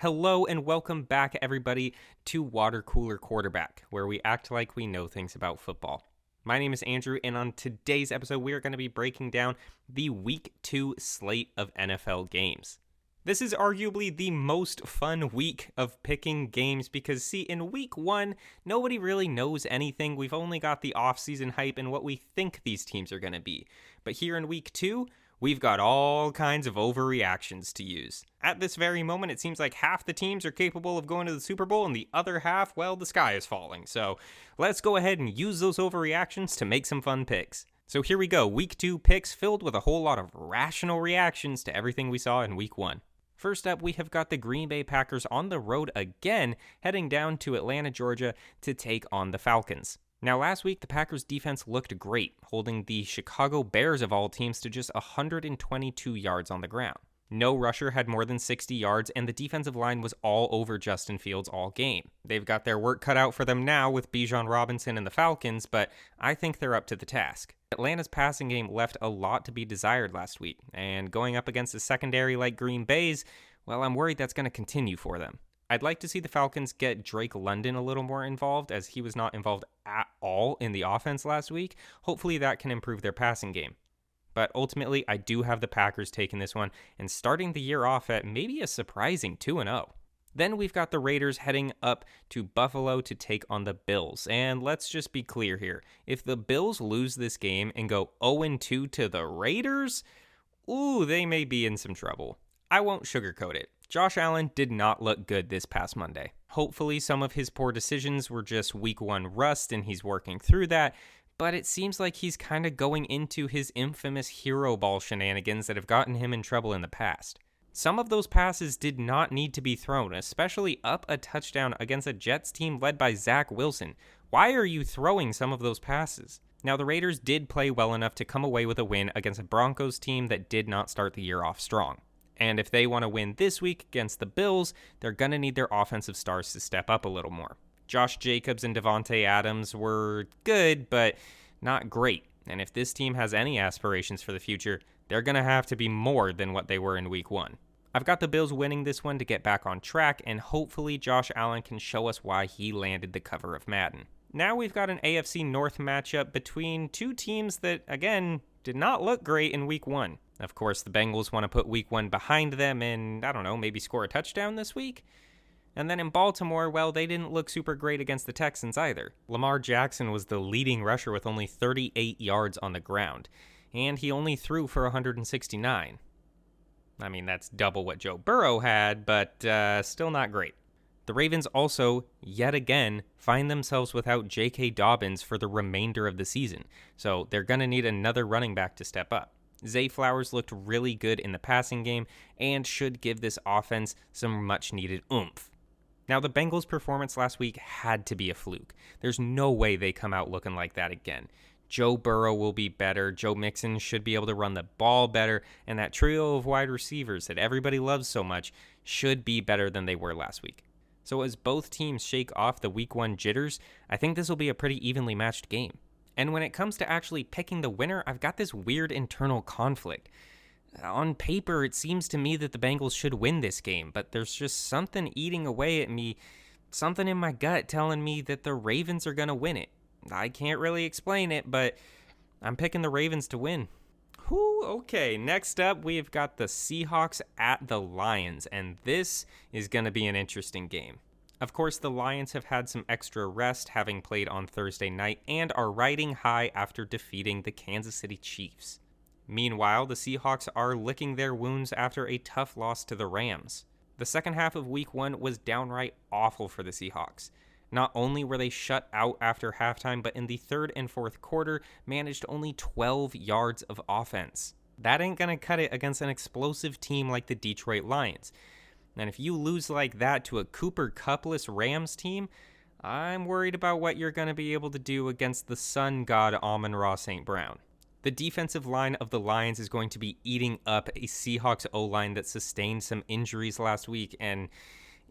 Hello and welcome back, everybody, to Water Cooler Quarterback, where we act like we know things about football. My name is Andrew, and on today's episode, we are going to be breaking down the Week 2 slate of NFL games. This is arguably the most fun week of picking games because, see, in Week 1, nobody really knows anything. We've only got the offseason hype and what we think these teams are going to be. But here in Week 2, we've got all kinds of overreactions to use. At this very moment, it seems like half the teams are capable of going to the Super Bowl and the other half, well, the sky is falling. So let's go ahead and use those overreactions to make some fun picks. So here we go, Week 2 picks filled with a whole lot of rational reactions to everything we saw in Week 1. First up, we have got the Green Bay Packers on the road again, heading down to Atlanta, Georgia to take on the Falcons. Now, last week, the Packers' defense looked great, holding the Chicago Bears of all teams to just 122 yards on the ground. No rusher had more than 60 yards, and the defensive line was all over Justin Fields all game. They've got their work cut out for them now with Bijan Robinson and the Falcons, but I think they're up to the task. Atlanta's passing game left a lot to be desired last week, and going up against a secondary like Green Bay's, well, I'm worried that's going to continue for them. I'd like to see the Falcons get Drake London a little more involved, as he was not involved at all in the offense last week. Hopefully that can improve their passing game. But ultimately, I do have the Packers taking this one and starting the year off at maybe a surprising 2-0. Then we've got the Raiders heading up to Buffalo to take on the Bills. And let's just be clear here. If the Bills lose this game and go 0-2 to the Raiders, they may be in some trouble. I won't sugarcoat it. Josh Allen did not look good this past Monday. Hopefully some of his poor decisions were just Week 1 rust and he's working through that, but it seems like he's kind of going into his infamous hero ball shenanigans that have gotten him in trouble in the past. Some of those passes did not need to be thrown, especially up a touchdown against a Jets team led by Zach Wilson. Why are you throwing some of those passes? Now, the Raiders did play well enough to come away with a win against a Broncos team that did not start the year off strong. And if they want to win this week against the Bills, they're going to need their offensive stars to step up a little more. Josh Jacobs and Devontae Adams were good, but not great. And if this team has any aspirations for the future, they're going to have to be more than what they were in Week 1. I've got the Bills winning this one to get back on track, and hopefully Josh Allen can show us why he landed the cover of Madden. Now we've got an AFC North matchup between two teams that, again, did not look great in Week 1. Of course, the Bengals want to put Week 1 behind them and, maybe score a touchdown this week. And then in Baltimore, well, they didn't look super great against the Texans either. Lamar Jackson was the leading rusher with only 38 yards on the ground, and he only threw for 169. I mean, that's double what Joe Burrow had, but still not great. The Ravens also, yet again, find themselves without J.K. Dobbins for the remainder of the season, so they're going to need another running back to step up. Zay Flowers looked really good in the passing game and should give this offense some much-needed oomph. Now, the Bengals' performance last week had to be a fluke. There's no way they come out looking like that again. Joe Burrow will be better, Joe Mixon should be able to run the ball better, and that trio of wide receivers that everybody loves so much should be better than they were last week. So as both teams shake off the Week 1 jitters, I think this will be a pretty evenly matched game. And when it comes to actually picking the winner, I've got this weird internal conflict. On paper, it seems to me that the Bengals should win this game, but there's just something eating away at me, something in my gut telling me that the Ravens are going to win it. I can't really explain it, but I'm picking the Ravens to win. Okay, next up, we've got the Seahawks at the Lions, and this is going to be an interesting game. Of course, the Lions have had some extra rest, having played on Thursday night, and are riding high after defeating the Kansas City Chiefs. Meanwhile, the Seahawks are licking their wounds after a tough loss to the Rams. The second half of Week 1 was downright awful for the Seahawks. Not only were they shut out after halftime, but in the third and fourth quarter, managed only 12 yards of offense. That ain't gonna cut it against an explosive team like the Detroit Lions. And if you lose like that to a Cooper Kupp-less Rams team, I'm worried about what you're going to be able to do against the sun god Amon-Ra St. Brown. The defensive line of the Lions is going to be eating up a Seahawks O-line that sustained some injuries last week, and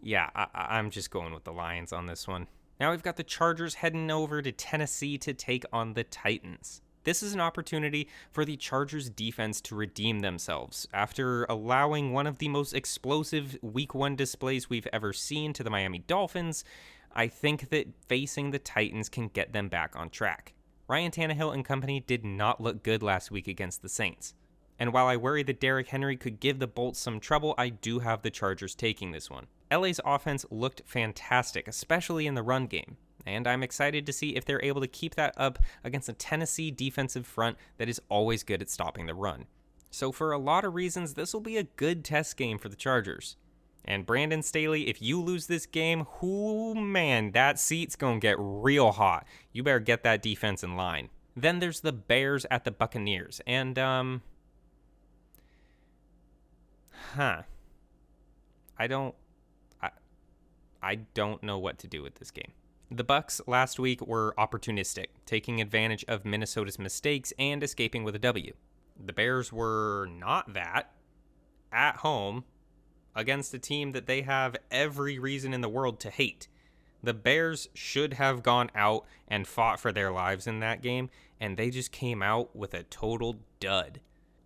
yeah, I'm just going with the Lions on this one. Now we've got the Chargers heading over to Tennessee to take on the Titans. This is an opportunity for the Chargers defense to redeem themselves after allowing one of the most explosive week 1 displays we've ever seen to the Miami Dolphins. I think that facing the Titans can get them back on track. Ryan Tannehill and company did not look good last week against the Saints. And while I worry that Derrick Henry could give the Bolts some trouble, I do have the Chargers taking this one. LA's offense looked fantastic, especially in the run game. And I'm excited to see if they're able to keep that up against a Tennessee defensive front that is always good at stopping the run. So for a lot of reasons, this will be a good test game for the Chargers. And Brandon Staley, if you lose this game, man, that seat's going to get real hot. You better get that defense in line. Then there's the Bears at the Buccaneers. And, I don't know what to do with this game. The Bucs last week were opportunistic, taking advantage of Minnesota's mistakes and escaping with a W. The Bears were not that at home against a team that they have every reason in the world to hate. The Bears should have gone out and fought for their lives in that game, and they just came out with a total dud.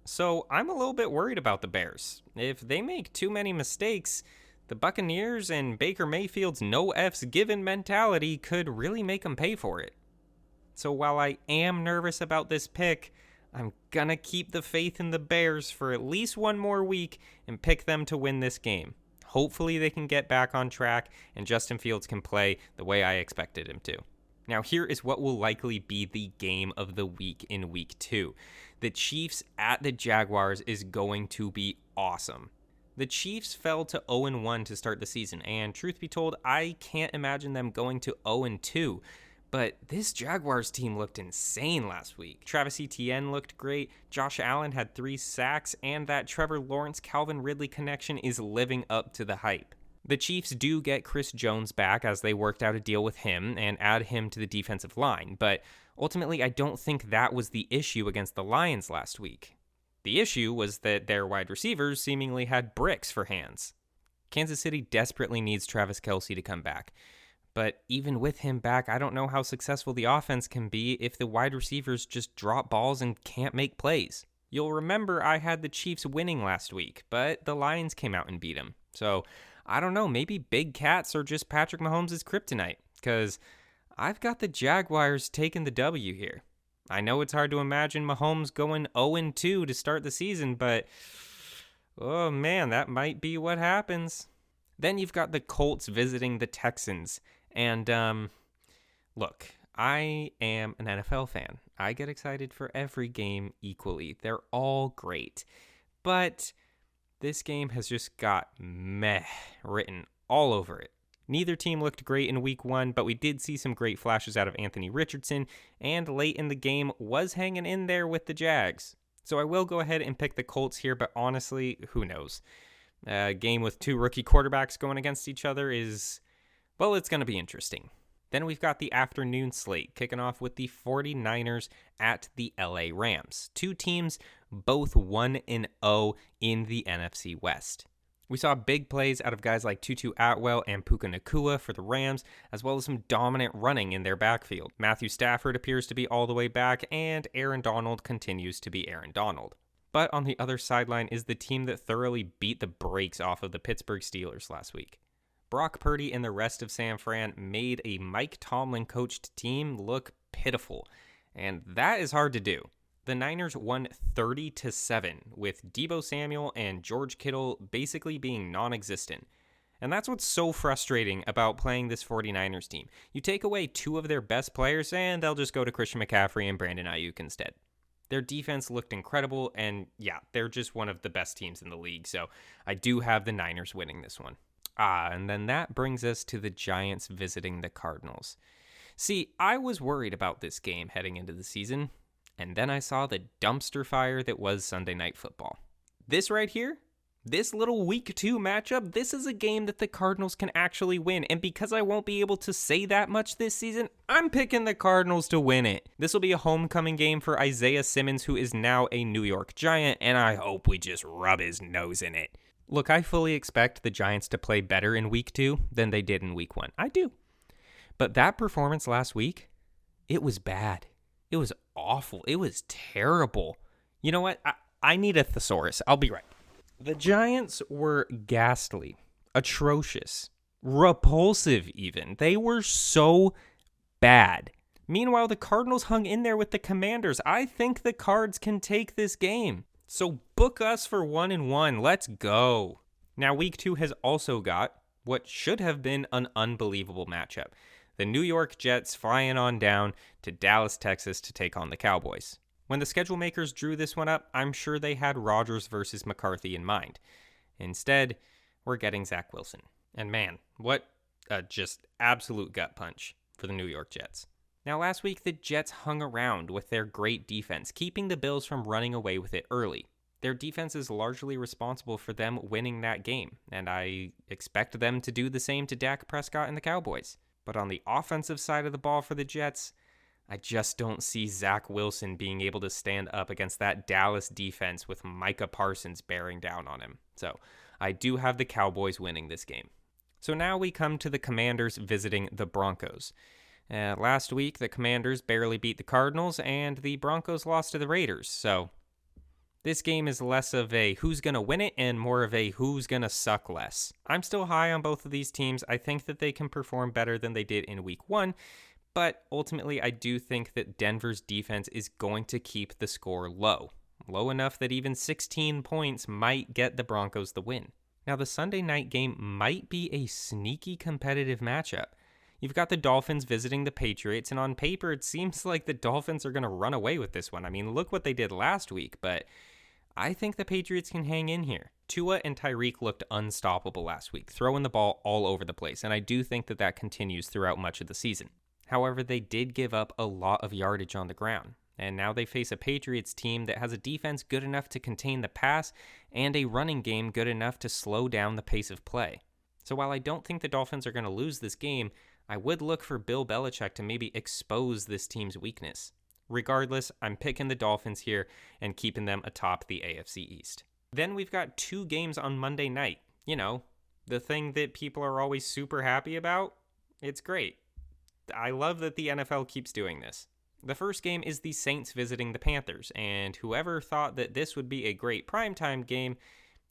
So I'm a little bit worried about the Bears. If they make too many mistakes, the Buccaneers and Baker Mayfield's no F's given mentality could really make them pay for it. So while I am nervous about this pick, I'm gonna keep the faith in the Bears for at least one more week and pick them to win this game. Hopefully they can get back on track and Justin Fields can play the way I expected him to. Now here is what will likely be the game of the week in week 2. The Chiefs at the Jaguars is going to be awesome. The Chiefs fell to 0-1 to start the season, and truth be told, I can't imagine them going to 0-2. But this Jaguars team looked insane last week. Travis Etienne looked great, Josh Allen had 3 sacks, and that Trevor Lawrence-Calvin Ridley connection is living up to the hype. The Chiefs do get Chris Jones back as they worked out a deal with him and add him to the defensive line, but ultimately I don't think that was the issue against the Lions last week. The issue was that their wide receivers seemingly had bricks for hands. Kansas City desperately needs Travis Kelce to come back. But even with him back, I don't know how successful the offense can be if the wide receivers just drop balls and can't make plays. You'll remember I had the Chiefs winning last week, but the Lions came out and beat them. So I don't know, maybe big cats are just Patrick Mahomes' kryptonite, because I've got the Jaguars taking the W here. I know it's hard to imagine Mahomes going 0-2 to start the season, but oh man, that might be what happens. Then you've got the Colts visiting the Texans. And look, I am an NFL fan. I get excited for every game equally. They're all great. But this game has just got meh written all over it. Neither team looked great in week 1, but we did see some great flashes out of Anthony Richardson, and late in the game was hanging in there with the Jags. So I will go ahead and pick the Colts here, but honestly, who knows? A game with 2 rookie quarterbacks going against each other is, well, it's going to be interesting. Then we've got the afternoon slate, kicking off with the 49ers at the LA Rams. 2 teams, both 1-0 in the NFC West. We saw big plays out of guys like Tutu Atwell and Puka Nacua for the Rams, as well as some dominant running in their backfield. Matthew Stafford appears to be all the way back, and Aaron Donald continues to be Aaron Donald. But on the other sideline is the team that thoroughly beat the brakes off of the Pittsburgh Steelers last week. Brock Purdy and the rest of San Fran made a Mike Tomlin-coached team look pitiful, and that is hard to do. The Niners won 30-7, with Deebo Samuel and George Kittle basically being non-existent. And that's what's so frustrating about playing this 49ers team. You take away 2 of their best players, and they'll just go to Christian McCaffrey and Brandon Ayuk instead. Their defense looked incredible, and yeah, they're just one of the best teams in the league, so I do have the Niners winning this one. And then that brings us to the Giants visiting the Cardinals. See, I was worried about this game heading into the season, and then I saw the dumpster fire that was Sunday Night Football. This right here, this little week 2 matchup, this is a game that the Cardinals can actually win. And because I won't be able to say that much this season, I'm picking the Cardinals to win it. This will be a homecoming game for Isaiah Simmons, who is now a New York Giant, and I hope we just rub his nose in it. Look, I fully expect the Giants to play better in week 2 than they did in week 1. I do. But that performance last week, it was bad. It was awful. It was terrible. You know what? I need a thesaurus. I'll be right. The Giants were ghastly, atrocious, repulsive even. They were so bad. Meanwhile, the Cardinals hung in there with the Commanders. I think the Cards can take this game. So book us for 1-1. Let's go. Now, week 2 has also got what should have been an unbelievable matchup. The New York Jets flying on down to Dallas, Texas to take on the Cowboys. When the schedule makers drew this one up, I'm sure they had Rodgers versus McCarthy in mind. Instead, we're getting Zach Wilson. And man, what a just absolute gut punch for the New York Jets. Now, last week, the Jets hung around with their great defense, keeping the Bills from running away with it early. Their defense is largely responsible for them winning that game, and I expect them to do the same to Dak Prescott and the Cowboys. But on the offensive side of the ball for the Jets, I just don't see Zach Wilson being able to stand up against that Dallas defense with Micah Parsons bearing down on him. So I do have the Cowboys winning this game. So now we come to the Commanders visiting the Broncos. Last week, the Commanders barely beat the Cardinals, and the Broncos lost to the Raiders. So this game is less of a who's going to win it and more of a who's going to suck less. I'm still high on both of these teams. I think that they can perform better than they did in week 1, but ultimately I do think that Denver's defense is going to keep the score low enough that even 16 points might get the Broncos the win. Now, the Sunday night game might be a sneaky competitive matchup. You've got the Dolphins visiting the Patriots, and on paper, it seems like the Dolphins are going to run away with this one. I mean, look what they did last week, but I think the Patriots can hang in here. Tua and Tyreek looked unstoppable last week, throwing the ball all over the place, and I do think that that continues throughout much of the season. However, they did give up a lot of yardage on the ground, and now they face a Patriots team that has a defense good enough to contain the pass and a running game good enough to slow down the pace of play. So while I don't think the Dolphins are going to lose this game, I would look for Bill Belichick to maybe expose this team's weakness. Regardless, I'm picking the Dolphins here and keeping them atop the AFC East. Then we've got 2 games on Monday night. You know, the thing that people are always super happy about. It's great. I love that the NFL keeps doing this. The first game is the Saints visiting the Panthers, and whoever thought that this would be a great primetime game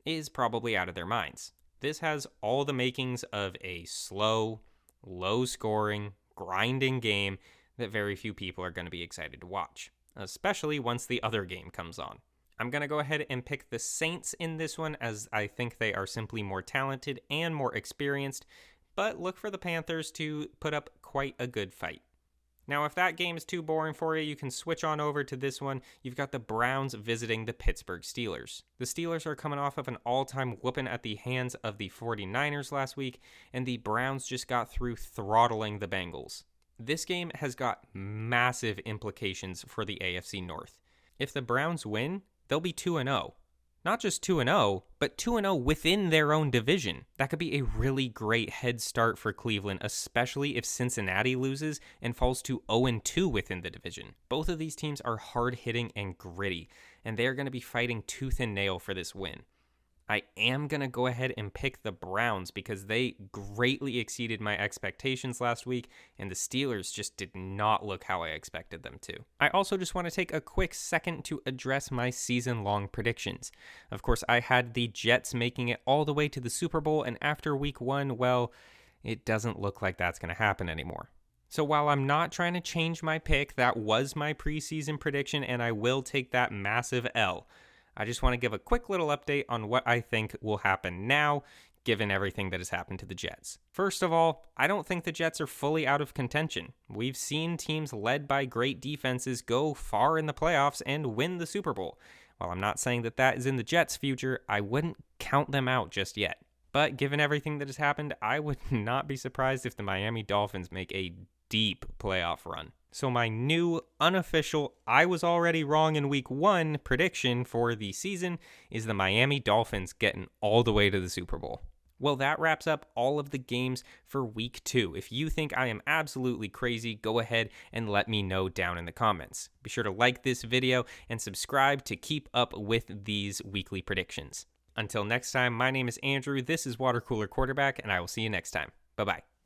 is probably out of their minds. This has all the makings of a slow, low-scoring, grinding game that very few people are going to be excited to watch, especially once the other game comes on. I'm going to go ahead and pick the Saints in this one, as I think they are simply more talented and more experienced, but look for the Panthers to put up quite a good fight. Now, if that game is too boring for you, you can switch on over to this one. You've got the Browns visiting the Pittsburgh Steelers. The Steelers are coming off of an all-time whooping at the hands of the 49ers last week, and the Browns just got through throttling the Bengals. This game has got massive implications for the AFC North. If the Browns win, they'll be 2-0. Not just 2-0, but 2-0 within their own division. That could be a really great head start for Cleveland, especially if Cincinnati loses and falls to 0-2 within the division. Both of these teams are hard-hitting and gritty, and they're going to be fighting tooth and nail for this win. I am going to go ahead and pick the Browns because they greatly exceeded my expectations last week, and the Steelers just did not look how I expected them to. I also just want to take a quick second to address my season-long predictions. Of course, I had the Jets making it all the way to the Super Bowl, and after week 1, well, it doesn't look like that's going to happen anymore. So while I'm not trying to change my pick, that was my preseason prediction, and I will take that massive L. I just want to give a quick little update on what I think will happen now, given everything that has happened to the Jets. First of all, I don't think the Jets are fully out of contention. We've seen teams led by great defenses go far in the playoffs and win the Super Bowl. While I'm not saying that that is in the Jets' future, I wouldn't count them out just yet. But given everything that has happened, I would not be surprised if the Miami Dolphins make a deep playoff run. So my new, unofficial, I was already wrong in week 1 prediction for the season is the Miami Dolphins getting all the way to the Super Bowl. Well, that wraps up all of the games for week 2. If you think I am absolutely crazy, go ahead and let me know down in the comments. Be sure to like this video and subscribe to keep up with these weekly predictions. Until next time, my name is Andrew, this is Water Cooler Quarterback, and I will see you next time. Bye-bye.